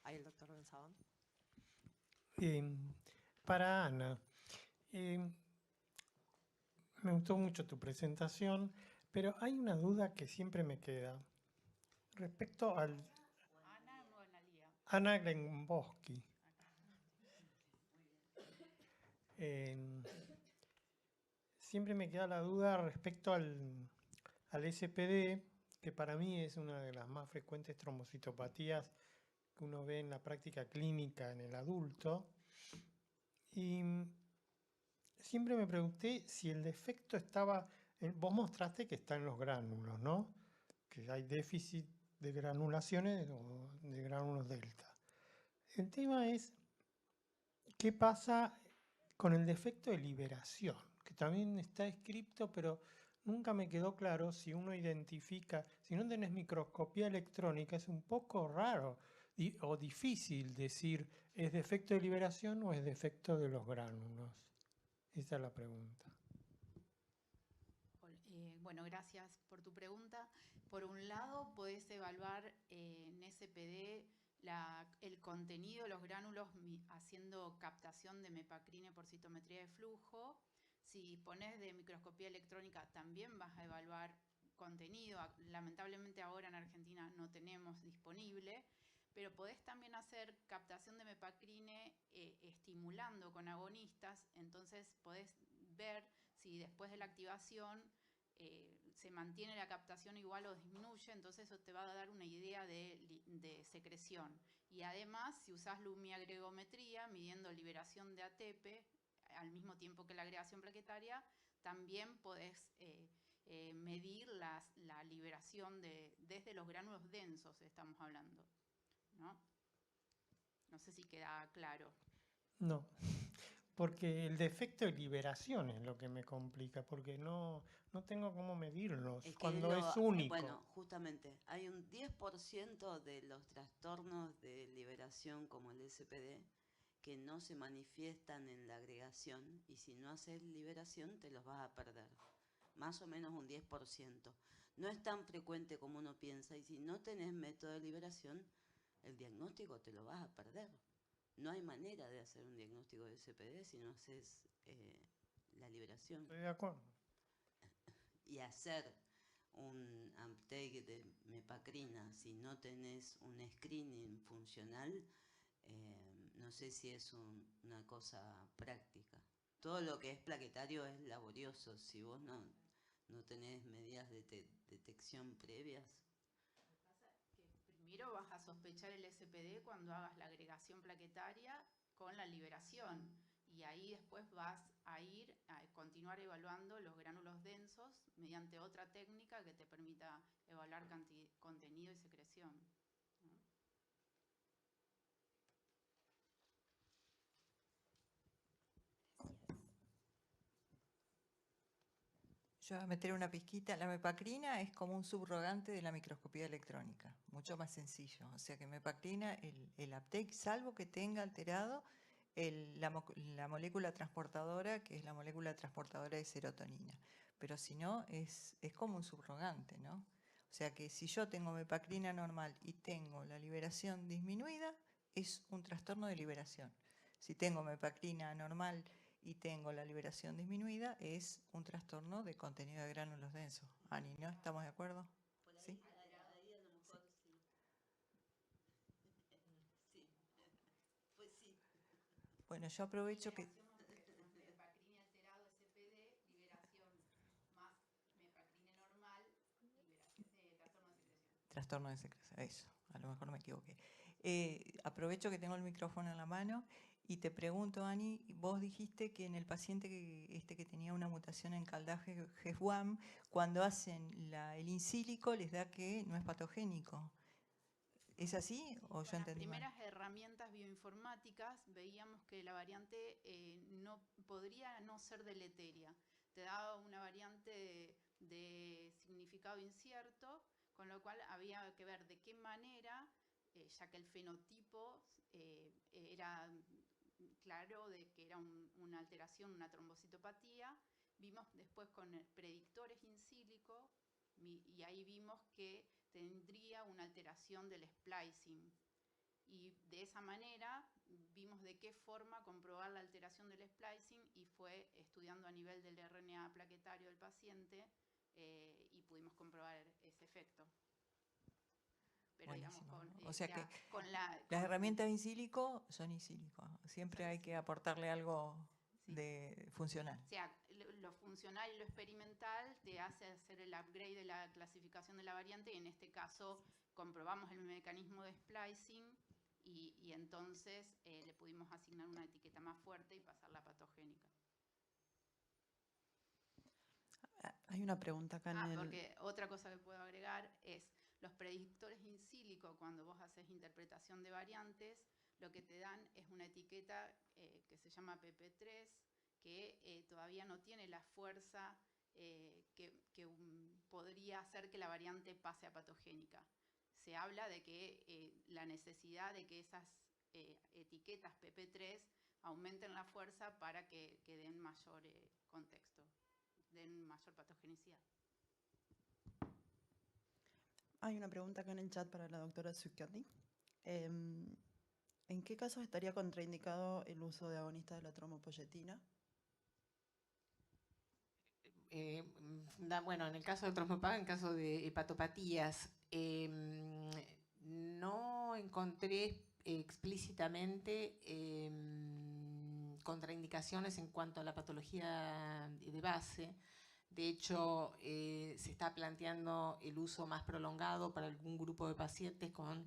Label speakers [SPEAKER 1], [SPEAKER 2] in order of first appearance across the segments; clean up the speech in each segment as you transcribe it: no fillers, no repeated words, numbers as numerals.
[SPEAKER 1] Ahí el doctor Benzabón.
[SPEAKER 2] Para Ana, me gustó mucho tu presentación, pero hay una duda que siempre me queda respecto al
[SPEAKER 3] Ana o Analia.
[SPEAKER 2] Ana Glenboski. Siempre me queda la duda respecto al SPD, que para mí es una de las más frecuentes trombocitopatías que uno ve en la práctica clínica en el adulto. Y siempre me pregunté si el defecto estaba, vos mostraste que está en los gránulos, ¿no? Que hay déficit de granulaciones o de gránulos delta. El tema es, ¿qué pasa con el defecto de liberación? Que también está escrito, pero nunca me quedó claro si uno identifica, si no tenés microscopía electrónica, es un poco raro o difícil decir, ¿es defecto de liberación o es defecto de los gránulos? Esa es la pregunta.
[SPEAKER 3] Bueno, gracias por tu pregunta. Por un lado, podés evaluar en SPD el contenido de los gránulos haciendo captación de mepacrine por citometría de flujo. Si pones de microscopía electrónica, también vas a evaluar contenido. Lamentablemente ahora en Argentina no tenemos disponible, pero podés también hacer captación de mepacrine estimulando con agonistas. Entonces podés ver si después de la activación se mantiene la captación igual o disminuye, entonces eso te va a dar una idea de secreción. Y además, si usás lumiagregometría, midiendo liberación de ATP, al mismo tiempo que la agregación plaquetaria, también podés medir la liberación desde los gránulos densos, estamos hablando, ¿no? No sé si queda claro.
[SPEAKER 2] No, porque el defecto de liberación es lo que me complica, porque no tengo cómo medirlos
[SPEAKER 4] Es que
[SPEAKER 2] cuando es único.
[SPEAKER 4] bueno, justamente, hay un 10% de los trastornos de liberación como el SPD que no se manifiestan en la agregación y si no haces liberación te los vas a perder. Más o menos un 10%. No es tan frecuente como uno piensa y si no tenés método de liberación, el diagnóstico te lo vas a perder. No hay manera de hacer un diagnóstico de SPD si no haces la liberación.
[SPEAKER 2] Estoy de acuerdo.
[SPEAKER 4] Y hacer un uptake de mepacrina si no tenés un screening funcional, no sé si es una cosa práctica. Todo lo que es plaquetario es laborioso. Si vos no tenés medidas de detección previas.
[SPEAKER 3] Lo que pasa es que primero vas a sospechar el SPD cuando hagas la agregación plaquetaria con la liberación. Y ahí después vas a ir a continuar evaluando los gránulos densos mediante otra técnica que te permita evaluar contenido y secreción, ¿no?
[SPEAKER 5] Yo voy a meter una pizquita. La mepacrina es como un subrogante de la microscopía electrónica, mucho más sencillo. O sea que mepacrina, el uptake, salvo que tenga alterado la molécula transportadora, que es la molécula transportadora de serotonina. Pero si no, es como un subrogante, ¿no? O sea que si yo tengo mepacrina normal y tengo la liberación disminuida, es un trastorno de liberación. Si tengo mepacrina normal y tengo la liberación disminuida, es un trastorno de contenido de gránulos densos. Ani, ¿no? ¿Estamos de acuerdo?
[SPEAKER 4] ¿Sí? Ahí a lo mejor sí. Sí. Pues sí.
[SPEAKER 5] Bueno, yo aprovecho que...
[SPEAKER 3] Mepacrine alterado SPD, liberación más mepacrine normal, trastorno de secreción.
[SPEAKER 5] Trastorno de secreción, eso, a lo mejor me equivoqué. Aprovecho que tengo el micrófono en la mano y te pregunto, Ani, vos dijiste que en el paciente que tenía una mutación en caldaje GEF1, cuando hacen el insílico les da que no es patogénico. ¿Es así o yo entendí mal?
[SPEAKER 3] Con las primeras herramientas bioinformáticas veíamos que la variante no podría no ser deleteria. Te daba una variante de significado incierto, con lo cual había que ver de qué manera, ya que el fenotipo era claro de que era una alteración, una trombocitopatía. Vimos después con predictores in silico y ahí vimos que tendría una alteración del splicing. Y de esa manera vimos de qué forma comprobar la alteración del splicing y fue estudiando a nivel del RNA plaquetario del paciente y pudimos comprobar ese efecto. Pero digamos,
[SPEAKER 5] Buenísimo. O sea que
[SPEAKER 3] las
[SPEAKER 5] herramientas in silico son in silico. Siempre hay que aportarle algo
[SPEAKER 3] sí,
[SPEAKER 5] de funcional.
[SPEAKER 3] O sea, lo funcional y lo experimental te hace hacer el upgrade de la clasificación de la variante y en este caso comprobamos el mecanismo de splicing y entonces le pudimos asignar una etiqueta más fuerte y pasarla patogénica.
[SPEAKER 1] Hay una pregunta acá en el...
[SPEAKER 3] Porque otra cosa que puedo agregar es los predictores in silico, cuando vos haces interpretación de variantes, lo que te dan es una etiqueta que se llama PP3, que todavía no tiene la fuerza que podría hacer que la variante pase a patogénica. Se habla de que la necesidad de que esas etiquetas PP3 aumenten la fuerza para que den mayor contexto, den mayor patogenicidad.
[SPEAKER 1] Hay una pregunta acá en el chat para la doctora Zuccati. ¿En qué casos estaría contraindicado el uso de agonistas de la trombopoyetina?
[SPEAKER 6] Bueno, en el caso de trombopag, en caso de hepatopatías, no encontré explícitamente contraindicaciones en cuanto a la patología de base. De hecho, se está planteando el uso más prolongado para algún grupo de pacientes con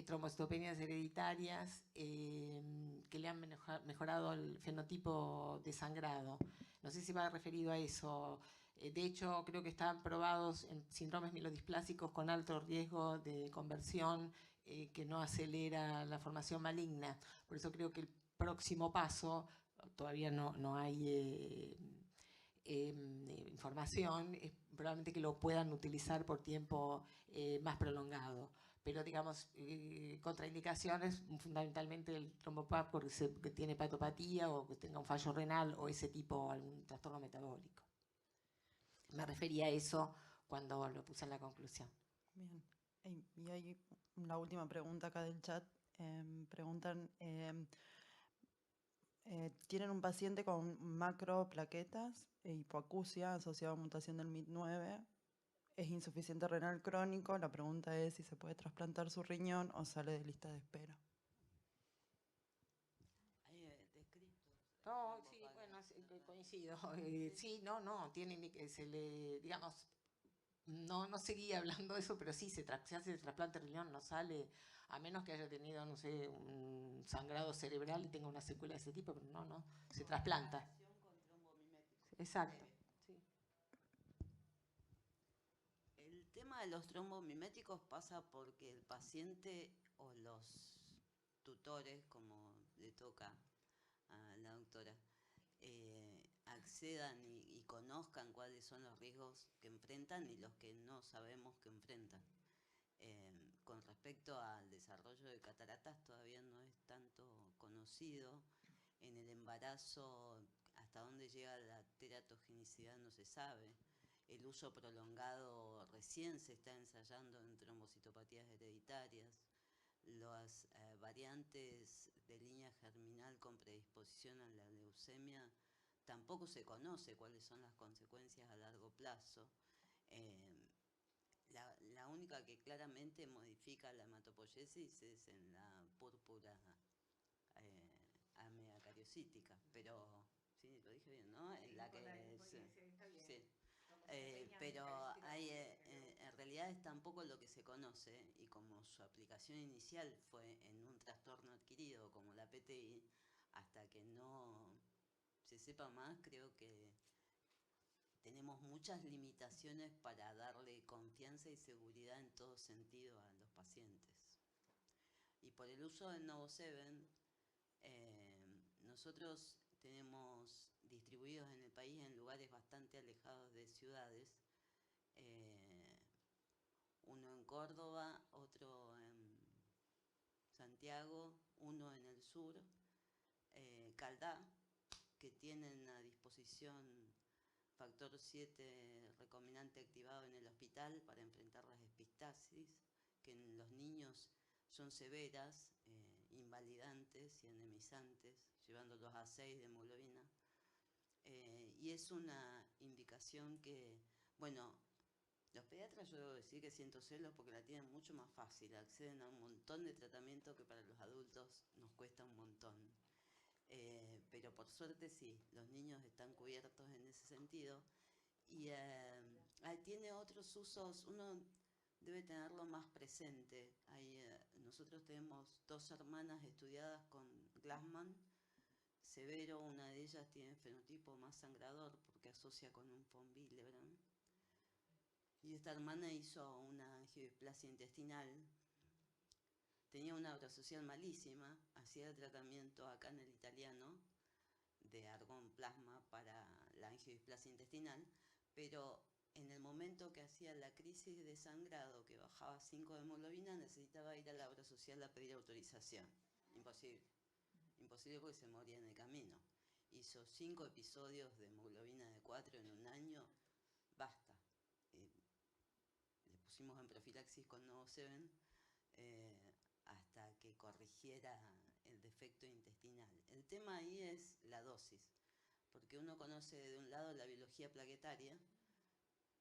[SPEAKER 6] trombocitopenias hereditarias que le han mejorado el fenotipo de sangrado. No sé si va referido a eso. De hecho, creo que están probados en síndromes mielodisplásicos con alto riesgo de conversión que no acelera la formación maligna. Por eso creo que el próximo paso, todavía no hay información, es probablemente que lo puedan utilizar por tiempo más prolongado. Pero, digamos, contraindicaciones, fundamentalmente el trombopag porque tiene hepatopatía o que tenga un fallo renal o ese tipo, algún trastorno metabólico. Me refería a eso cuando lo puse en la conclusión.
[SPEAKER 1] Bien. Y hay la última pregunta acá del chat. Preguntan, tienen un paciente con macroplaquetas e hipoacusia asociada a mutación del MIT9. Es insuficiente renal crónico. La pregunta es si se puede trasplantar su riñón o sale de lista de espera.
[SPEAKER 6] No, sí, bueno, coincido. Sí, tiene, digamos, no seguía hablando de eso, pero sí, se hace el trasplante de riñón, no sale, a menos que haya tenido, no sé, un sangrado cerebral y tenga una secuela de ese tipo, pero no, se trasplanta. Exacto. Sí.
[SPEAKER 4] El tema de los trombomiméticos pasa porque el paciente o los tutores, como le toca a la doctora, accedan y conozcan cuáles son los riesgos que enfrentan y los que no sabemos que enfrentan. Con respecto al desarrollo de cataratas, todavía no es tanto conocido. En el embarazo, hasta dónde llega la teratogenicidad no se sabe. El uso prolongado recién se está ensayando en trombocitopatías hereditarias. Las variantes de línea germinal con predisposición a la leucemia, tampoco se conoce cuáles son las consecuencias a largo plazo. La única que claramente modifica la hematopoiesis es en la púrpura ameacariocítica, pero sí, lo dije bien, ¿no? En la que sí. Pero hay, en realidad es tampoco lo que se conoce, y como su aplicación inicial fue en un trastorno adquirido como la PTI, hasta que no se sepa más, creo que tenemos muchas limitaciones para darle confianza y seguridad en todo sentido a los pacientes. Y por el uso del NovoSeven, nosotros tenemos distribuidos en el país en lugares bastante alejados de ciudades, uno en Córdoba, otro en Santiago, uno en el sur, Caldá, que tienen a disposición factor 7 recombinante activado en el hospital para enfrentar las epistasis, que en los niños son severas, invalidantes y anemizantes, llevándolos a 6 de hemoglobina. Y es una indicación que, bueno, los pediatras yo debo decir que siento celos porque la tienen mucho más fácil, acceden a un montón de tratamiento que para los adultos nos cuesta un montón. Pero por suerte sí, los niños están cubiertos en ese sentido. Y tiene otros usos, uno debe tenerlo más presente. Nosotros tenemos 2 hermanas estudiadas con Glassman severo, una de ellas tiene fenotipo más sangrador porque asocia con un von Willebrand. Y esta hermana hizo una angiodisplasia intestinal, tenía una obra social malísima, hacía el tratamiento acá en el italiano de argón plasma para la angiodisplasia intestinal, pero en el momento que hacía la crisis de sangrado, que bajaba 5 de hemoglobina, necesitaba ir a la obra social a pedir autorización. Imposible. Imposible porque se moría en el camino. Hizo 5 episodios de hemoglobina de 4 en un año, basta. Le pusimos en profilaxis con Novoseven hasta que corrigiera el defecto intestinal. El tema ahí es la dosis, porque uno conoce de un lado la biología plaquetaria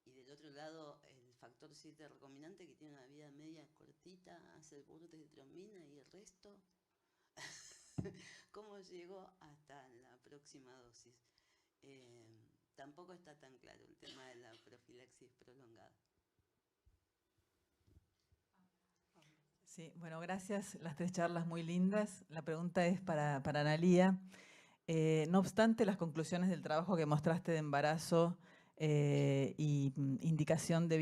[SPEAKER 4] y del otro lado el factor 7 recombinante, que tiene una vida media cortita, hace el burte de trombina y el resto. ¿Cómo llegó hasta la próxima dosis? Tampoco está tan claro el tema de la profilaxis prolongada.
[SPEAKER 7] Sí, bueno, gracias. Las 3 charlas muy lindas. La pregunta es para Analía. No obstante, las conclusiones del trabajo que mostraste de embarazo y indicación de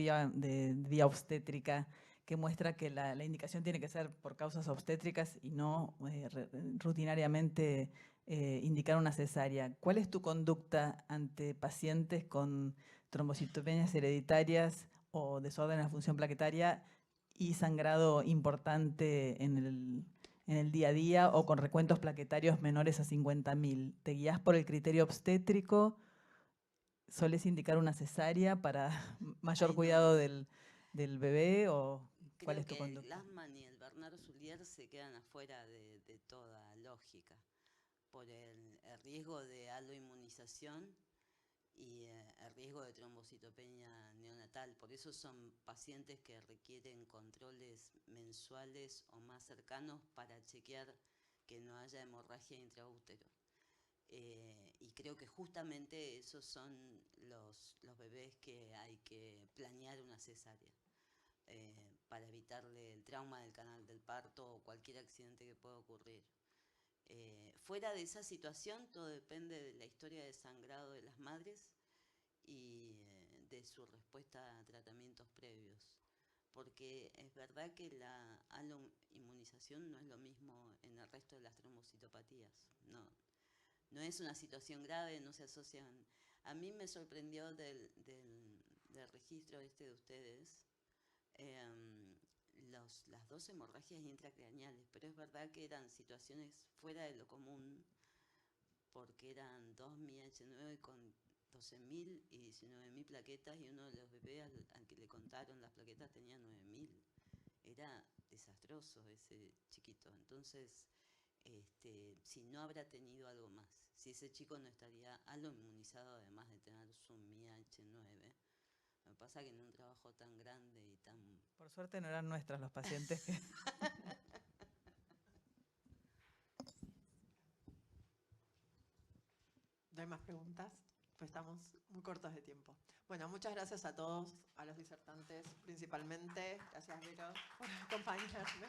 [SPEAKER 7] vía obstétrica, que muestra que la indicación tiene que ser por causas obstétricas y no rutinariamente indicar una cesárea. ¿Cuál es tu conducta ante pacientes con trombocitopenias hereditarias o desorden de la función plaquetaria y sangrado importante en el día a día o con recuentos plaquetarios menores a 50.000? ¿Te guías por el criterio obstétrico? ¿Solés indicar una cesárea para mayor cuidado del bebé o cuál es tu conducta?
[SPEAKER 4] Creo que el Glassman y el Bernard Soulier se quedan afuera de toda lógica por el riesgo de aloinmunización y el riesgo de trombocitopenia neonatal. Por eso son pacientes que requieren controles mensuales o más cercanos para chequear que no haya hemorragia intraútero. Y creo que justamente esos son los bebés que hay que planear una cesárea para evitarle el trauma del canal del parto o cualquier accidente que pueda ocurrir. Fuera de esa situación, todo depende de la historia de sangrado de las madres y de su respuesta a tratamientos previos. Porque es verdad que la aloinmunización no es lo mismo en el resto de las trombocitopatías. No es una situación grave, no se asocian. A mí me sorprendió del registro de ustedes las 2 hemorragias intracraneales, pero es verdad que eran situaciones fuera de lo común, porque eran 2 MIH9 con 12.000 y 19.000 plaquetas, y uno de los bebés al que le contaron las plaquetas tenía 9.000. Era desastroso ese chiquito. Entonces, si no habrá tenido algo más, si ese chico no estaría aloinmunizado además de tener su MIH9. Me pasa que en un trabajo tan grande y tan...
[SPEAKER 7] Por suerte no eran nuestras los pacientes que...
[SPEAKER 8] ¿No hay más preguntas? Pues estamos muy cortos de tiempo. Bueno, muchas gracias a todos, a los disertantes principalmente. Gracias, Vero, por acompañarme.